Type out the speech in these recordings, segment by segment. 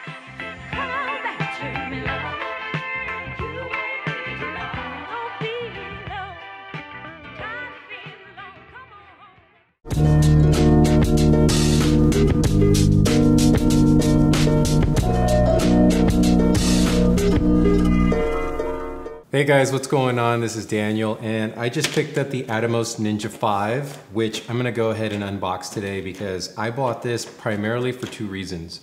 Hey guys, what's going on? This is Daniel, and I just picked up the Atomos Ninja V, which I'm gonna go ahead and unbox today because I bought this primarily for two reasons.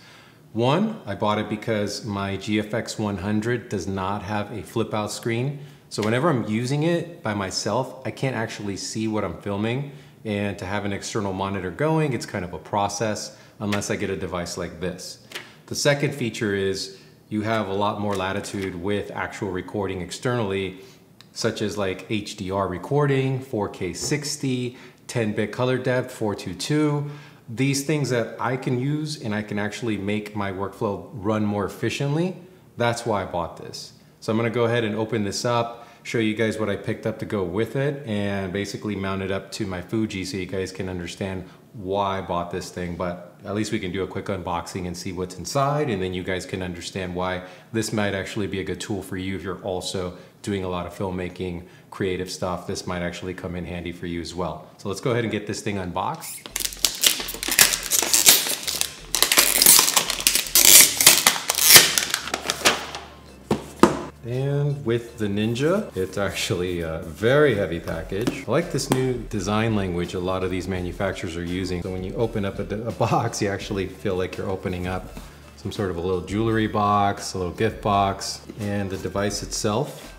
One, I bought it because my GFX 100 does not have a flip out screen. So whenever I'm using it by myself, I can't actually see what I'm filming. And to have an external monitor going, it's kind of a process unless I get a device like this. The second feature is you have a lot more latitude with actual recording externally, such as like HDR recording, 4K 60, 10-bit color depth, 422. These things that I can use and I can actually make my workflow run more efficiently. That's why I bought this. So I'm gonna go ahead and open this up, show you guys what I picked up to go with it, and basically mount it up to my Fuji so you guys can understand why I bought this thing. But at least we can do a quick unboxing and see what's inside, and then you guys can understand why this might actually be a good tool for you if you're also doing a lot of filmmaking, creative stuff. This might actually come in handy for you as well. So let's go ahead and get this thing unboxed. And with the Ninja, it's actually a very heavy package. I like this new design language a lot of these manufacturers are using. So when you open up a box, you actually feel like you're opening up some sort of a little jewelry box, a little gift box. And the device itself,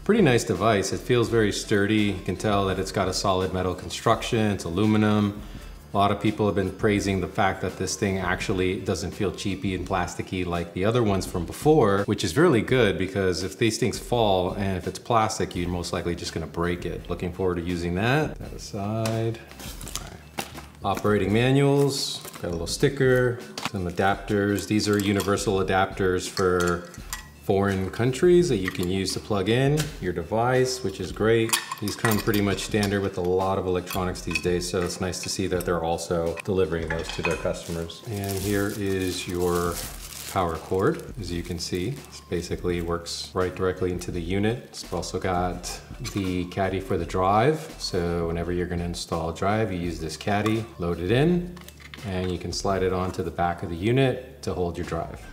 pretty nice device. It feels very sturdy. You can tell that it's got a solid metal construction. It's aluminum. A lot of people have been praising the fact that this thing actually doesn't feel cheapy and plasticky like the other ones from before, which is really good because if these things fall and if it's plastic, you're most likely just gonna break it. Looking forward to using that. That aside. Right. Operating manuals, got a little sticker, some adapters. These are universal adapters for foreign countries that you can use to plug in your device, which is great. These come pretty much standard with a lot of electronics these days, so it's nice to see that they're also delivering those to their customers. And here is your power cord. As you can see, this basically works right directly into the unit. It's also got the caddy for the drive, so whenever you're going to install a drive, you use this caddy, load it in, and you can slide it onto the back of the unit to hold your drive.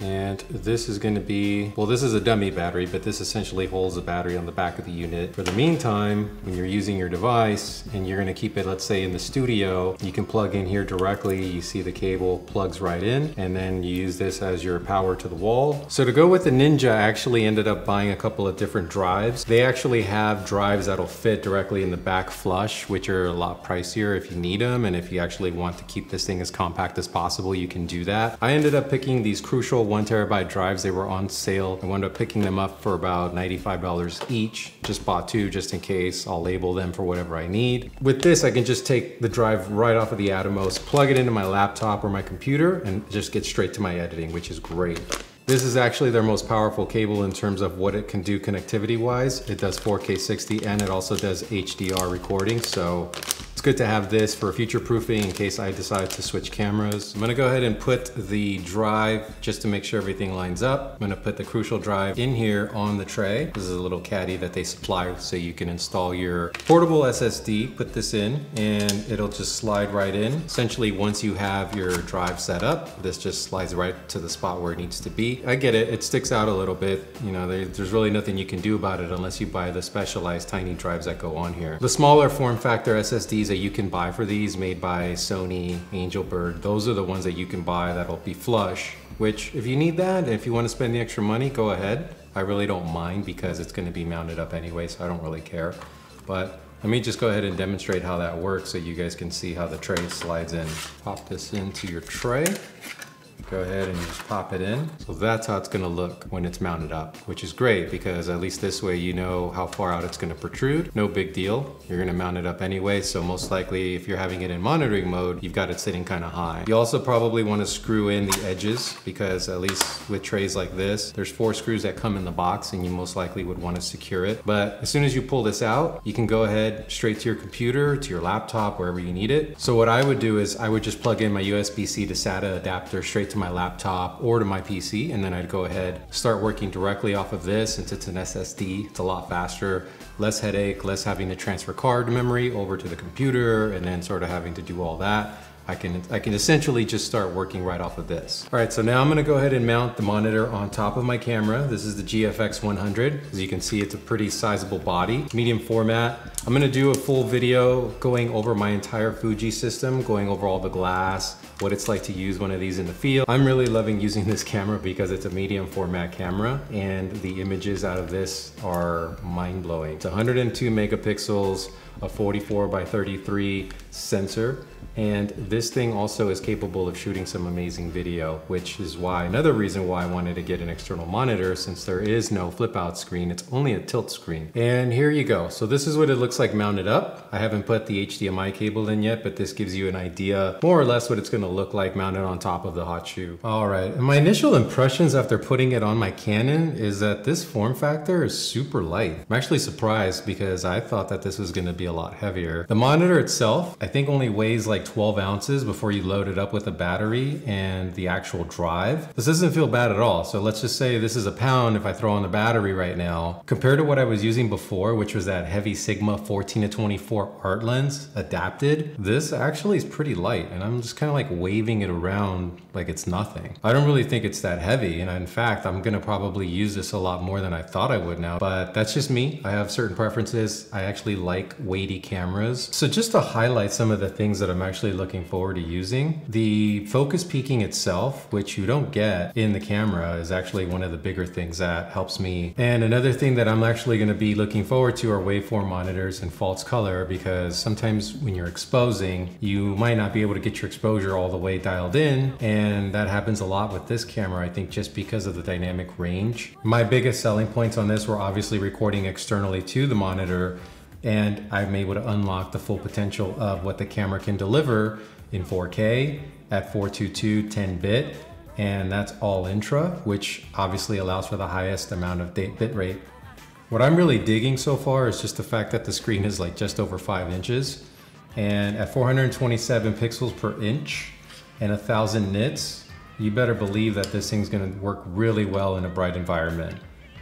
And this is going to be, well, this is a dummy battery, but this essentially holds the battery on the back of the unit. For the meantime, when you're using your device and you're going to keep it, let's say in the studio, you can plug in here directly. You see the cable plugs right in, and then you use this as your power to the wall. So to go with the Ninja, I actually ended up buying a couple of different drives. They actually have drives that'll fit directly in the back flush, which are a lot pricier if you need them. And if you actually want to keep this thing as compact as possible, you can do that. I ended up picking these Crucial 1 terabyte drives. They were on sale. I wound up picking them up for about $95 each. Just bought two just in case. I'll label them for whatever I need. With this, I can just take the drive right off of the Atomos, plug it into my laptop or my computer, and just get straight to my editing, which is great. This is actually their most powerful cable in terms of what it can do connectivity wise. It does 4K 60 and it also does HDR recording. So it's good to have this for future proofing in case I decide to switch cameras. I'm gonna go ahead and put the drive just to make sure everything lines up. I'm gonna put the Crucial drive in here on the tray. This is a little caddy that they supply so you can install your portable SSD, put this in, and it'll just slide right in. Essentially, once you have your drive set up, this just slides right to the spot where it needs to be. I get it, it sticks out a little bit. You know, there's really nothing you can do about it unless you buy the specialized tiny drives that go on here. The smaller form factor SSDs that you can buy for these, made by Sony, Angelbird, those are the ones that you can buy that'll be flush, which if you need that, if you want to spend the extra money, go ahead. I really don't mind because it's going to be mounted up anyway, so I don't really care. But let me just go ahead and demonstrate how that works so you guys can see how the tray slides in. Pop this into your tray. Go ahead and just pop it in. So that's how it's gonna look when it's mounted up, which is great because at least this way you know how far out it's gonna protrude. No big deal. You're gonna mount it up anyway, so most likely if you're having it in monitoring mode, you've got it sitting kind of high. You also probably wanna screw in the edges because at least with trays like this, there's 4 screws that come in the box and you most likely would wanna secure it. But as soon as you pull this out, you can go ahead straight to your computer, to your laptop, wherever you need it. So what I would do is I would just plug in my USB-C to SATA adapter straight to my laptop or to my PC, and then I'd go ahead, start working directly off of this. Since it's an SSD, it's a lot faster, less headache, less having to transfer card memory over to the computer and then sort of having to do all that. I can essentially just start working right off of this. All right, so now I'm gonna go ahead and mount the monitor on top of my camera. This is the GFX 100. As you can see, it's a pretty sizable body, medium format. I'm gonna do a full video going over my entire Fuji system, going over all the glass, what it's like to use one of these in the field. I'm really loving using this camera because it's a medium format camera and the images out of this are mind-blowing. It's 102 megapixels, a 44 by 33 sensor. And this thing also is capable of shooting some amazing video, which is why, another reason why I wanted to get an external monitor, since there is no flip out screen, it's only a tilt screen. And here you go. So this is what it looks like mounted up. I haven't put the HDMI cable in yet, but this gives you an idea, more or less, what it's gonna look like mounted on top of the hot shoe. All right, and my initial impressions after putting it on my Canon is that this form factor is super light. I'm actually surprised because I thought that this was gonna be a lot heavier. The monitor itself, I think only weighs like 12 ounces before you load it up with a battery and the actual drive. This doesn't feel bad at all. So let's just say this is a pound if I throw on the battery right now. Compared to what I was using before, which was that heavy Sigma 14-24 art lens adapted, this actually is pretty light and I'm just kind of like waving it around like it's nothing. I don't really think it's that heavy, and in fact, I'm gonna probably use this a lot more than I thought I would now, but that's just me. I have certain preferences. I actually like weighty cameras. So just to highlight some of the things that I'm actually looking forward to using, the focus peaking itself, which you don't get in the camera, is actually one of the bigger things that helps me. And another thing that I'm actually gonna be looking forward to are waveform monitors and false color, because sometimes when you're exposing, you might not be able to get your exposure all the way dialed in, and that happens a lot with this camera, I think, just because of the dynamic range. My biggest selling points on this were obviously recording externally to the monitor, and I'm able to unlock the full potential of what the camera can deliver in 4K at 422 10-bit, and that's all intra, which obviously allows for the highest amount of bit rate. What I'm really digging so far is just the fact that the screen is like just over 5 inches, and at 427 pixels per inch and 1000 nits, you better believe that this thing's gonna work really well in a bright environment.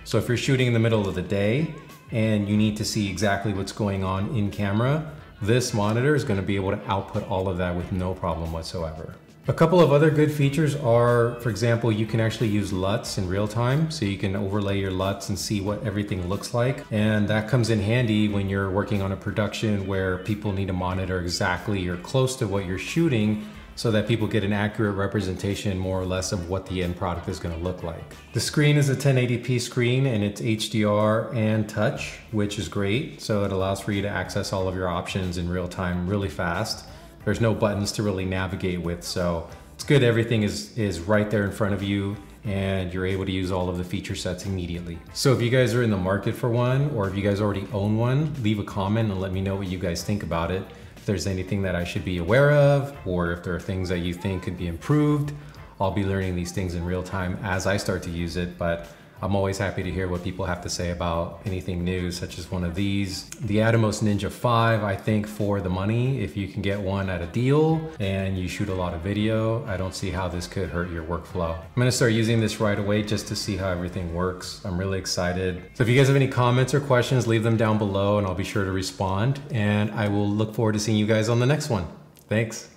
So if you're shooting in the middle of the day and you need to see exactly what's going on in camera, this monitor is gonna be able to output all of that with no problem whatsoever. A couple of other good features are, for example, you can actually use LUTs in real time, so you can overlay your LUTs and see what everything looks like. And that comes in handy when you're working on a production where people need to monitor exactly or close to what you're shooting, so that people get an accurate representation more or less of what the end product is going to look like. The screen is a 1080p screen and it's HDR and touch, which is great. So it allows for you to access all of your options in real time really fast. There's no buttons to really navigate with, so it's good everything is right there in front of you and you're able to use all of the feature sets immediately. So if you guys are in the market for one, or if you guys already own one, leave a comment and let me know what you guys think about it. If there's anything that I should be aware of, or if there are things that you think could be improved. I'll be learning these things in real time as I start to use it, but I'm always happy to hear what people have to say about anything new, such as one of these. The Atomos Ninja V, I think for the money, if you can get one at a deal and you shoot a lot of video, I don't see how this could hurt your workflow. I'm gonna start using this right away just to see how everything works. I'm really excited. So if you guys have any comments or questions, leave them down below and I'll be sure to respond. And I will look forward to seeing you guys on the next one. Thanks.